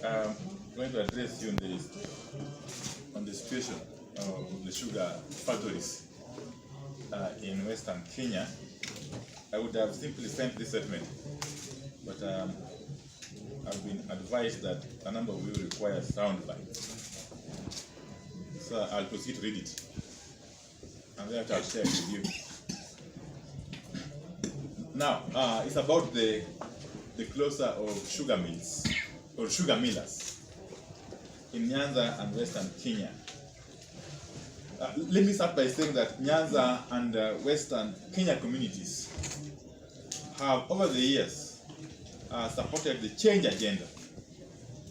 I'm going to address you on the situation of the sugar factories in Western Kenya. I would have simply sent this statement, but I've been advised that a number of you require sound bites. So I'll proceed to read it, and then I'll share it with you. Now, it's about the closure of sugar mills, or sugar millers, in Nyanza and Western Kenya. Let me start by saying that Nyanza and Western Kenya communities have, over the years, supported the change agenda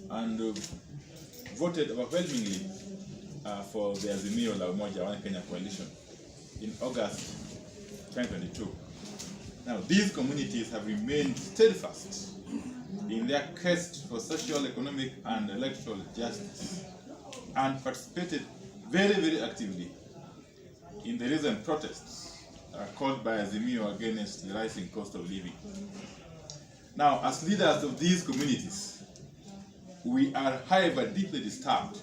and voted overwhelmingly for the Azimio la Umoja One Kenya coalition in August 2022. Now, these communities have remained steadfast in their quest for social, economic, and electoral justice, and participated very, very actively in the recent protests called by Azimio against the rising cost of living. Now, as leaders of these communities, we are, however, deeply disturbed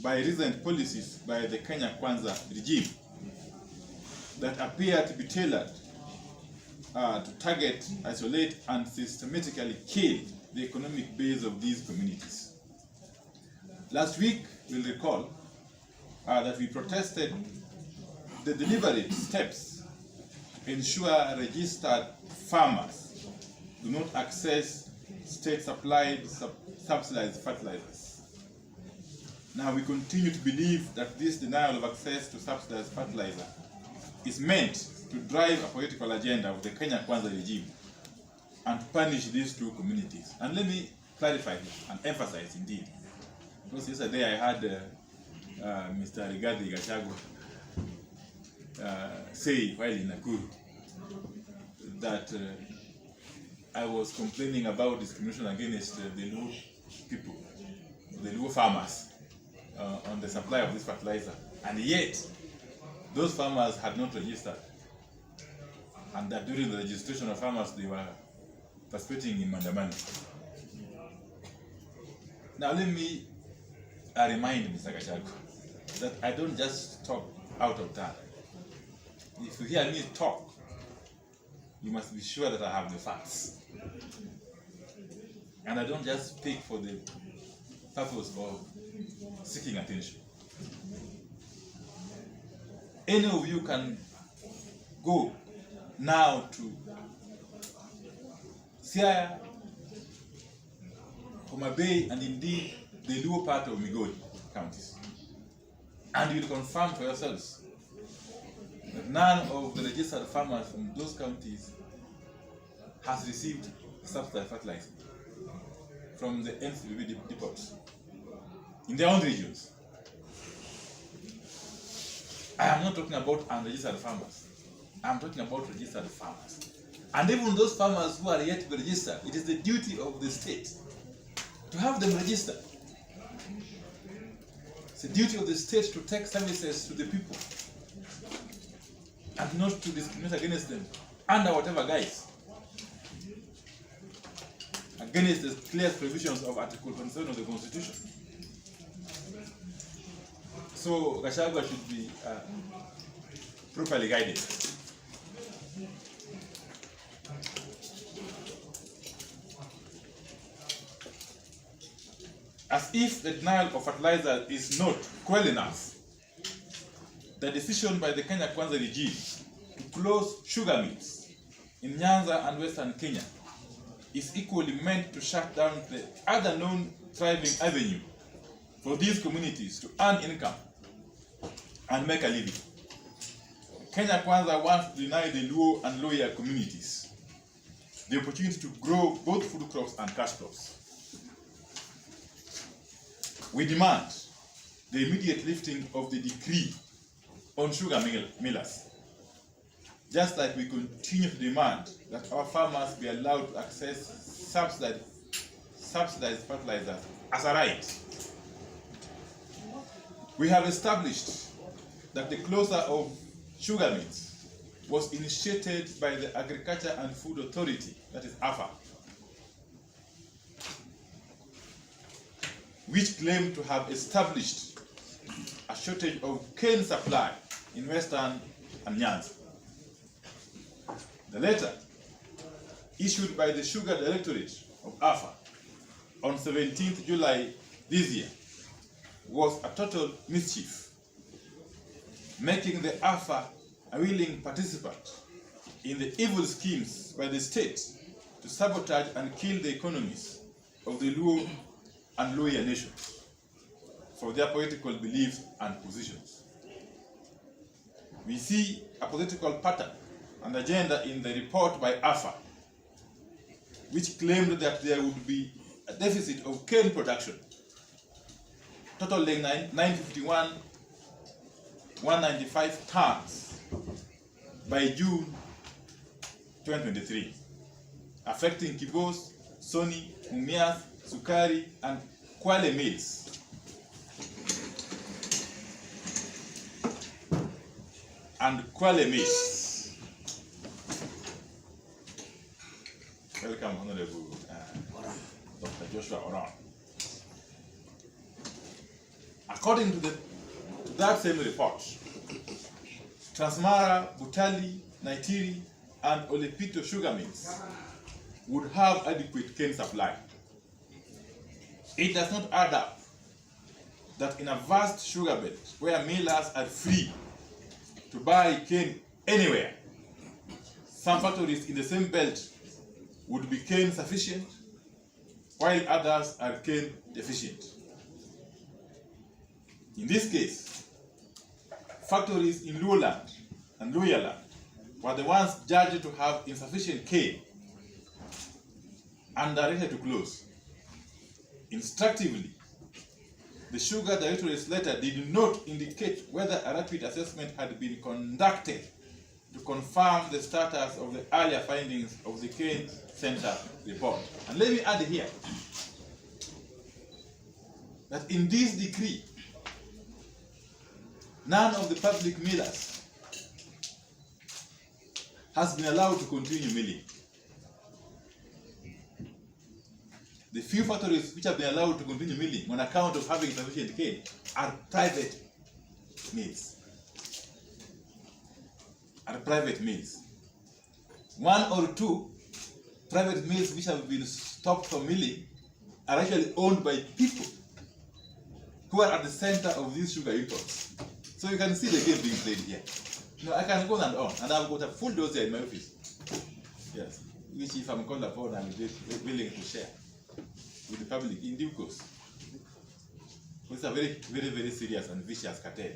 by recent policies by the Kenya Kwanza regime that appear to be tailored to target, isolate, and systematically kill the economic base of these communities. Last week, you'll recall that we protested the deliberate steps to ensure registered farmers do not access state-supplied, subsidized fertilizers. Now, we continue to believe that this denial of access to subsidized fertilizer is meant to drive a political agenda of the Kenya Kwanza regime and punish these two communities. And let me clarify and emphasize indeed, because yesterday I had Mr. RIGATHI Gachagua say while in Nakuru that I was complaining about discrimination against the Luo people, the Luo farmers, on the supply of this fertilizer, and yet those farmers had not registered, and that during the registration of farmers they were participating in mandamano. Now let me remind Mr. Gachagua that I don't just talk out of turn. If you hear me talk, you must be sure that I have the facts. And I don't just speak for the purpose of seeking attention. Any of you can go now to Siaya, Homa Bay, and indeed the Luo part of Migori counties, and you will confirm for yourselves that none of the registered farmers from those counties has received subsidized fertilizer from the NCBB depots in their own regions. I am not talking about unregistered farmers. I am talking about registered farmers. And even those farmers who are yet to be registered, it is the duty of the state to have them registered. It's the duty of the state to take services to the people and not to discriminate against them under whatever guise, against the clear provisions of Article 27 of the Constitution. So Gachagua should be properly guided. As if the denial of fertilizer is not cruel enough, the decision by the Kenya Kwanza regime to close sugar mills in Nyanza and Western Kenya is equally meant to shut down the other known thriving avenue for these communities to earn income and make a living. Kenya Kwanza wants to deny the Luo and Luhyas communities the opportunity to grow both food crops and cash crops. We demand the immediate lifting of the decree on sugar millers, just like we continue to demand that our farmers be allowed to access subsidized fertilizers as a right. We have established that the closure of sugar mills was initiated by the Agriculture and Food Authority, that is AFA. which claim to have established a shortage of cane supply in Western and Nyanza. The letter, issued by the Sugar Directorate of AFA on 17th July this year, was a total mischief, making the AFA a willing participant in the evil schemes by the state to sabotage and kill the economies of the Luo and Luhya nations for their political beliefs and positions. We see a political pattern and agenda in the report by AFA, which claimed that there would be a deficit of cane production, totaling 951,195 tons by June 2023, affecting Kibos, Soni, Mumias, Sukari, and Kwale mills. Welcome, Honorable Dr. Joshua Oran. According to that same report, Transmara, Butali, Naitiri, and Olepito sugar mills would have adequate cane supply. It does not add up that in a vast sugar belt where millers are free to buy cane anywhere, some factories in the same belt would be cane sufficient, while others are cane deficient. In this case, factories in Luo land and Luhya land were the ones judged to have insufficient cane and directed to close. Instructively, the Sugar Directorate's letter did not indicate whether a rapid assessment had been conducted to confirm the status of the earlier findings of the cane center report. And let me add here that in this decree, none of the public millers has been allowed to continue milling. The few factories which have been allowed to continue milling on account of having sufficient cane are private mills. One or two private mills which have been stopped from milling are actually owned by people who are at the center of these sugar imports. So you can see the game being played here. You know, I can go on, and I've got a full dossier in my office. Yes, which if I'm called upon, I'm willing to share with the public in due course. It's a very, very, very serious and vicious cartel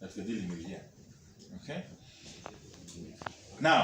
that we're dealing with here. Okay?